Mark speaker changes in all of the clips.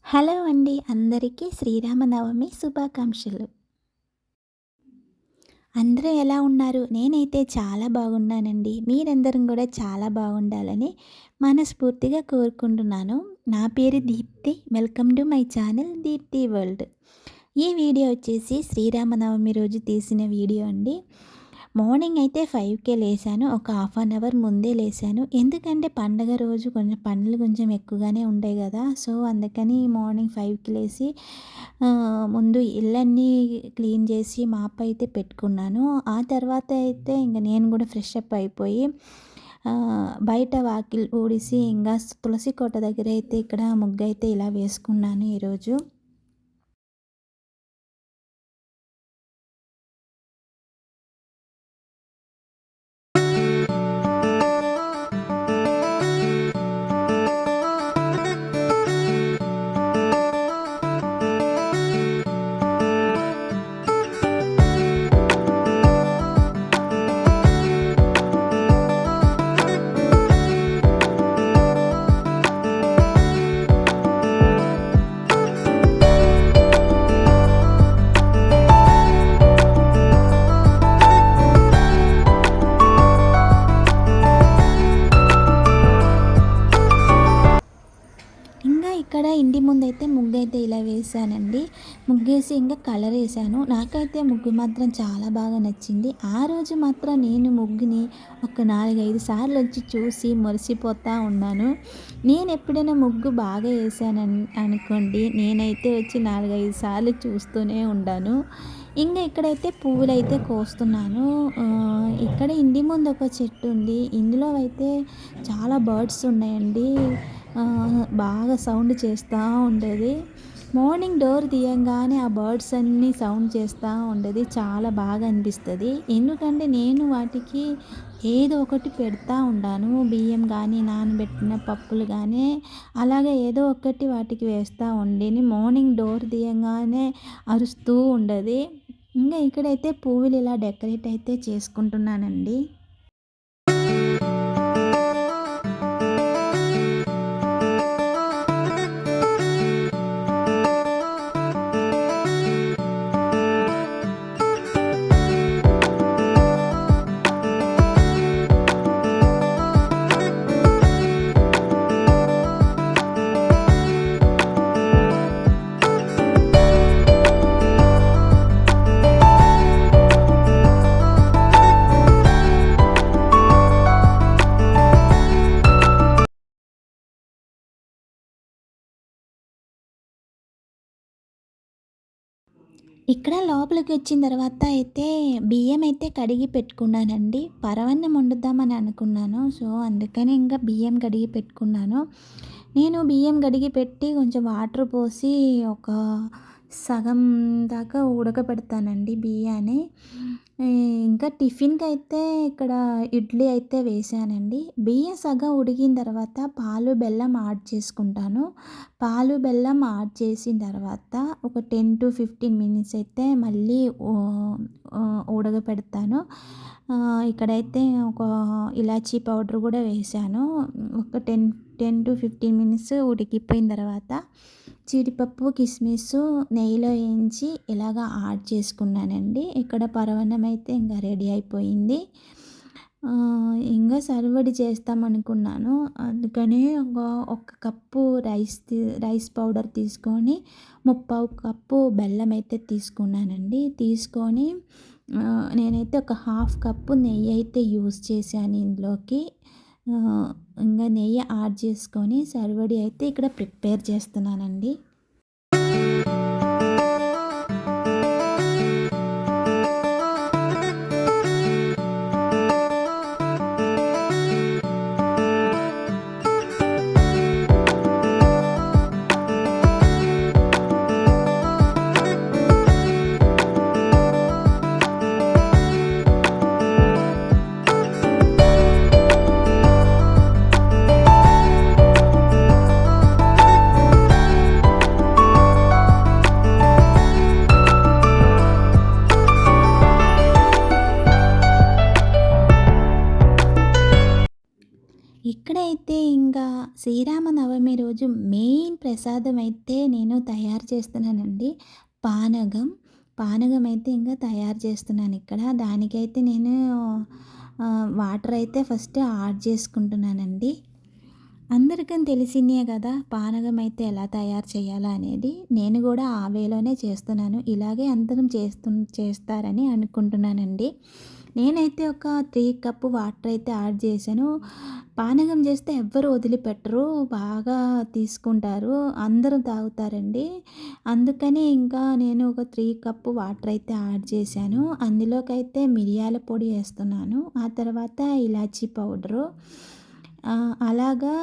Speaker 1: Hello అండి అందరికీ శ్రీరామనవమి శుభాకాంక్షలు. అందరూ ఎలా ఉన్నారు? నేనైతే చాలా బాగున్నానండి. మీరందరం కూడా చాలా బాగుండాలని మనస్ఫూర్తిగా కోరుకుంటున్నాను. నా పేరు Deepthi. Welcome to my channel Deepthi world. ఈ వీడియో వచ్చేసి శ్రీరామనవమి రోజు తీసిన వీడియో అండి. మార్నింగ్ అయితే 5కే లేసాను. ఒక హాఫ్ అన్ అవర్ ముందే లేసాను. ఎందుకంటే పండగ రోజు కొంచెం పనులు కొంచెం ఎక్కువగానే ఉంటాయి కదా! సో, అందుకని మార్నింగ్ 5కి లేసి ముందు ఇల్లన్నీ క్లీన్ చేసి మాప్ అయితే పెట్టుకున్నాను. ఆ తర్వాత అయితే ఇంక నేను కూడా ఫ్రెష్ అప్ అయిపోయి బయట వాకిలి ఊడిసి ఇంకా తులసి కోట దగ్గర అయితే ఇక్కడ ముగ్గైతే ఇలా వేసుకున్నాను ఈరోజు. ఇక్కడ ఇంటి ముందైతే ముగ్గైతే ఇలా వేసానండి. ముగ్గేసి ఇంకా కలర్ వేసాను. నాకైతే ముగ్గు మాత్రం చాలా బాగా నచ్చింది. ఆ రోజు మాత్రం నేను ముగ్గుని ఒక 4-5 సార్లు వచ్చి చూసి మురిసిపోతూ ఉన్నాను. నేను ఎప్పుడైనా ముగ్గు బాగా వేసాను అనుకోండి, నేనైతే వచ్చి 4-5 సార్లు చూస్తూనే ఉండాను. ఇంకా ఇక్కడైతే పువ్వులైతే కోస్తున్నాను. ఇక్కడ ఇంటి ముందు ఒక చెట్టు ఉంది. ఇందులో అయితే చాలా బర్డ్స్ ఉన్నాయండి. బాగా సౌండ్ చేస్తూ ఉండేది. మార్నింగ్ డోర్ తీయంగానే ఆ బర్డ్స్ అన్నీ సౌండ్ చేస్తూ ఉండేది. చాలా బాగా అనిపిస్తుంది. ఎందుకంటే నేను వాటికి ఏదో ఒకటి పెడతా ఉంటాను. బియ్యం కానీ నానబెట్టిన పప్పులు కానీ అలాగే ఏదో ఒకటి వాటికి వేస్తూ ఉండేది. మార్నింగ్ డోర్ తీయంగానే అరుస్తూ ఉండేది. ఇంకా ఇక్కడైతే పువ్వులు ఇలా డెకరేట్ అయితే చేసుకుంటున్నానండి. ఇక్కడ లోపలికి వచ్చిన తర్వాత అయితే బియ్యం అయితే కడిగి పెట్టుకున్నానండి. పరవన్నం వండుద్దామని అనుకున్నాను. సో, అందుకని ఇంకా బియ్యం కడిగి పెట్టుకున్నాను. నేను బియ్యం కడిగి పెట్టి కొంచెం వాటర్ పోసి ఒక సగం దాకా ఉడకబెడతానండి బియ్యాన్ని. ఇంకా టిఫిన్‌కి అయితే ఇక్కడ ఇడ్లీ అయితే వేశానండి. బియ్యం సగం ఉడికిన తర్వాత పాలు, బెల్లం యాడ్ చేసుకుంటాను. పాలు, బెల్లం యాడ్ చేసిన తర్వాత ఒక 10-15 మినిట్స్ అయితే మళ్ళీ ఉడకపెడతాను. ఇక్కడైతే ఒక ఇలాచీ పౌడర్ కూడా వేశాను. ఒక 10-15 మినిట్స్ ఉడికిపోయిన తర్వాత జీడిపప్పు, కిస్మిస్ నెయ్యిలో వేయించి ఇలాగా యాడ్ చేసుకున్నానండి. ఇక్కడ పరమాన్నం అయితే ఇంకా రెడీ అయిపోయింది. ఇంకా సర్వడి చేస్తామనుకున్నాను. అందుకని ఒక కప్పు రైస్ పౌడర్ తీసుకొని 3/4 కప్పు బెల్లం అయితే తీసుకున్నానండి. తీసుకొని నేనైతే ఒక హాఫ్ కప్పు నెయ్యి అయితే యూస్ చేశాను ఇందులోకి. ఇంకా నెయ్యి యాడ్ చేసుకొని సర్వడి అయితే ఇక్కడ ప్రిపేర్ చేస్తున్నానండి. ఇక్కడైతే ఇంకా శ్రీరామనవమి రోజు మెయిన్ ప్రసాదం అయితే నేను తయారు చేస్తున్నానండి. పానకం. పానకం అయితే ఇంకా తయారు చేస్తున్నాను ఇక్కడ. దానికైతే నేను వాటర్ అయితే ఫస్ట్ యాడ్ చేసుకుంటున్నానండి. అందరికని తెలిసిందే కదా! పానకం అయితే ఎలా తయారు చేయాలా అనేది. నేను కూడా ఆ వేలోనే చేస్తున్నాను. ఇలాగే అందరం చేస్తారని అనుకుంటున్నానండి. నేనైతే ఒక 3 కప్పు వాటర్ అయితే యాడ్ చేశాను. పానకం చేస్తే ఎవ్వరు వదిలిపెట్టరు. బాగా తీసుకుంటారు. అందరూ తాగుతారండి. అందుకని ఇంకా నేను ఒక 3 కప్పు వాటర్ అయితే యాడ్ చేశాను. అందులోకైతే మిరియాల పొడి ఏస్తున్నాను. ఆ తర్వాత ఇలాచీ పౌడరు. అలాగా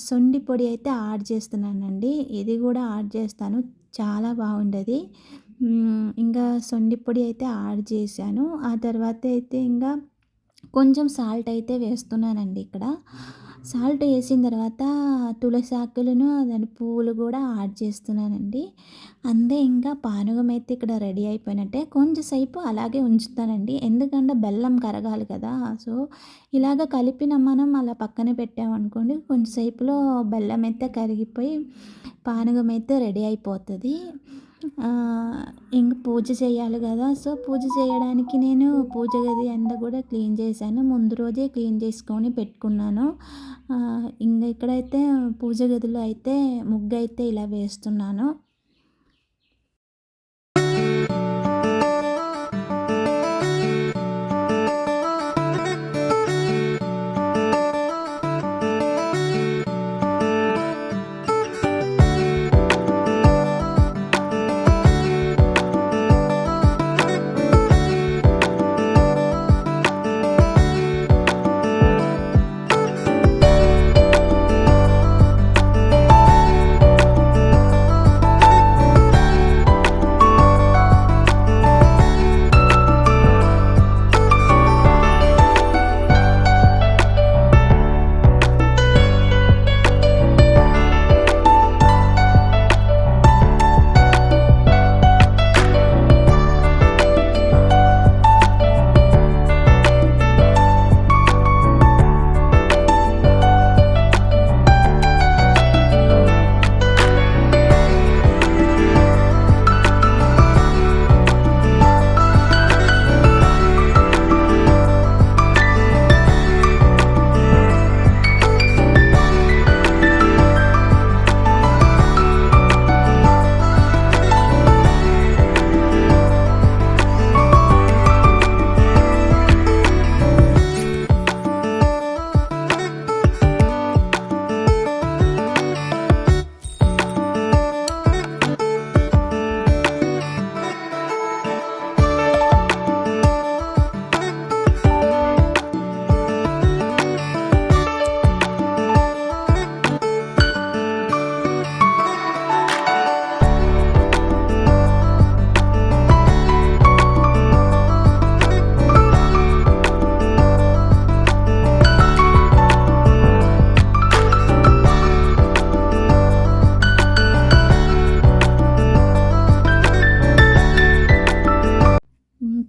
Speaker 1: సొంటి పొడి అయితే యాడ్ చేస్తున్నానండి. ఇది కూడా యాడ్ చేస్తాను. చాలా బాగుండేది. ఇంకా సొంటి పొడి అయితే యాడ్ చేశాను. ఆ తర్వాత అయితే ఇంకా కొంచెం సాల్ట్ అయితే వేస్తున్నానండి ఇక్కడ. సాల్ట్ వేసిన తర్వాత తులసి ఆకులను దాని పువ్వులు కూడా యాడ్ చేస్తున్నానండి. అంతే ఇంకా పానకం అయితే ఇక్కడ రెడీ అయిపోయినట్టే. కొంచెం సేపు అలాగే ఉంచుతానండి. ఎందుకంటే బెల్లం కరగాలి కదా! సో, ఇలాగ కలిపిన మనం అలా పక్కన పెట్టామనుకోండి కొంచెం సేపులో బెల్లం అయితే కరిగిపోయి పానకం అయితే రెడీ అయిపోతది. ఇంక పూజ చేయాలి కదా! సో, పూజ చేయడానికి నేను పూజ గది అంతా కూడా క్లీన్ చేశాను. ముందు రోజే క్లీన్ చేసుకొని పెట్టుకున్నాను. ఇంక ఇక్కడైతే పూజ గదిలో అయితే ముగ్గయితే ఇలా వేస్తున్నాను.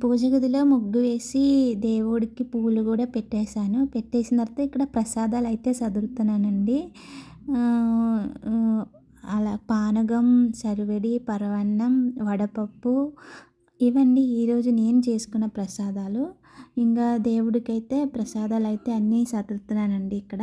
Speaker 1: పూజ గదిలో ముగ్గు వేసి దేవుడికి పూలు కూడా పెట్టేశాను. పెట్టేసిన తర్వాత ఇక్కడ ప్రసాదాలు అయితే సదురుతున్నానండి. అలా పానకం, సరివెడి, పరమాన్నం, వడపప్పు ఇవండి ఈరోజు నేను చేసుకున్న ప్రసాదాలు. ఇంకా దేవుడికైతే ప్రసాదాలు అయితే అన్నీ సదురుతున్నానండి ఇక్కడ.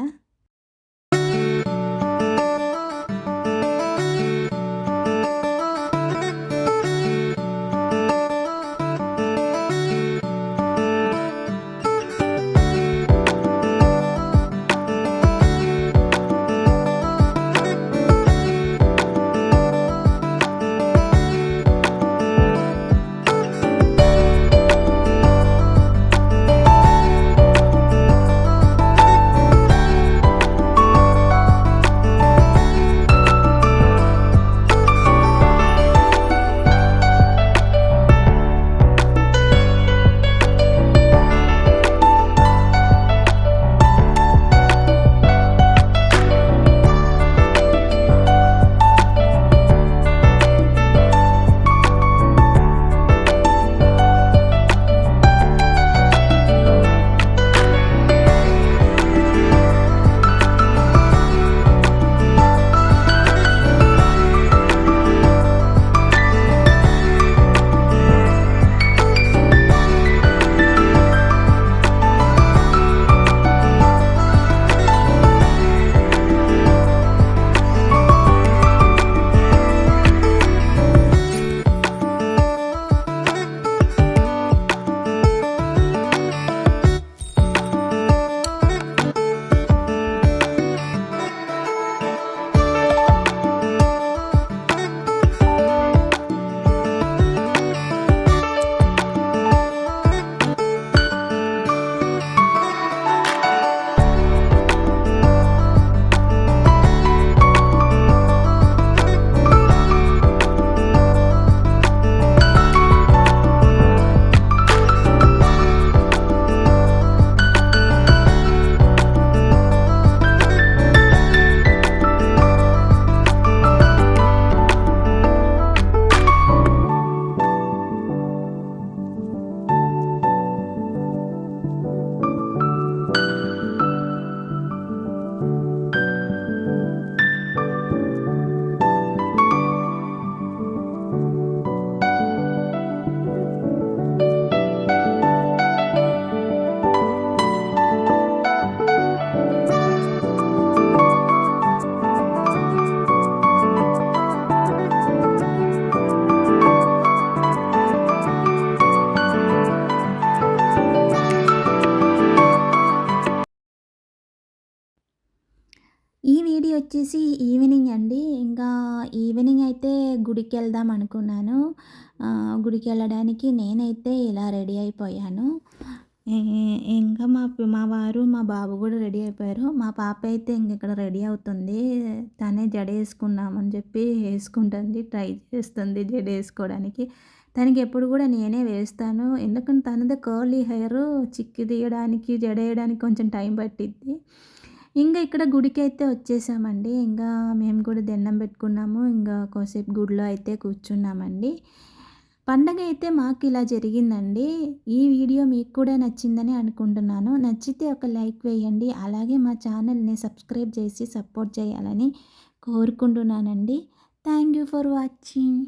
Speaker 1: వచ్చేసి ఈవినింగ్ అండి. ఇంకా ఈవినింగ్ అయితే గుడికెళ్దాం అనుకున్నాను. గుడికెళ్ళడానికి నేనైతే ఇలా రెడీ అయిపోయాను. ఇ ఇంకా మా వారు, మా బాబు గూడా రెడీ అయిపోయారు. మా పాప అయితే ఇక్కడ రెడీ అవుతుంది. తనే జడేసుకుందామని చెప్పి ఏసుకుంటుంది. ట్రై చేస్తుంది జడేసుకోవడానికి. తనకెప్పుడు గూడా నేనే వేస్తాను. ఎందుకంటే తనది కర్లీ హెయిరు చిక్కి తీయడానికి, జడేయడానికి కొంచెం టైం పట్టిద్ది. ఇక్కడ గుడికైతే వచ్చేసామండి. మేము కూడా దండం పెట్టుకున్నాము. కోసేపు గుడిలో అయితే కూర్చున్నామండి. పండగ అయితే మాకిలా జరిగిందండి. ఈ వీడియో మీకు కూడా నచ్చిందని అనుకుంటున్నాను. నచ్చితే ఒక లైక్ వేయండి. అలాగే మా ఛానల్‌ని సబ్స్క్రైబ్ చేసి సపోర్ట్ చేయాలని కోరుకుంటున్నానండి. Thank you for watching.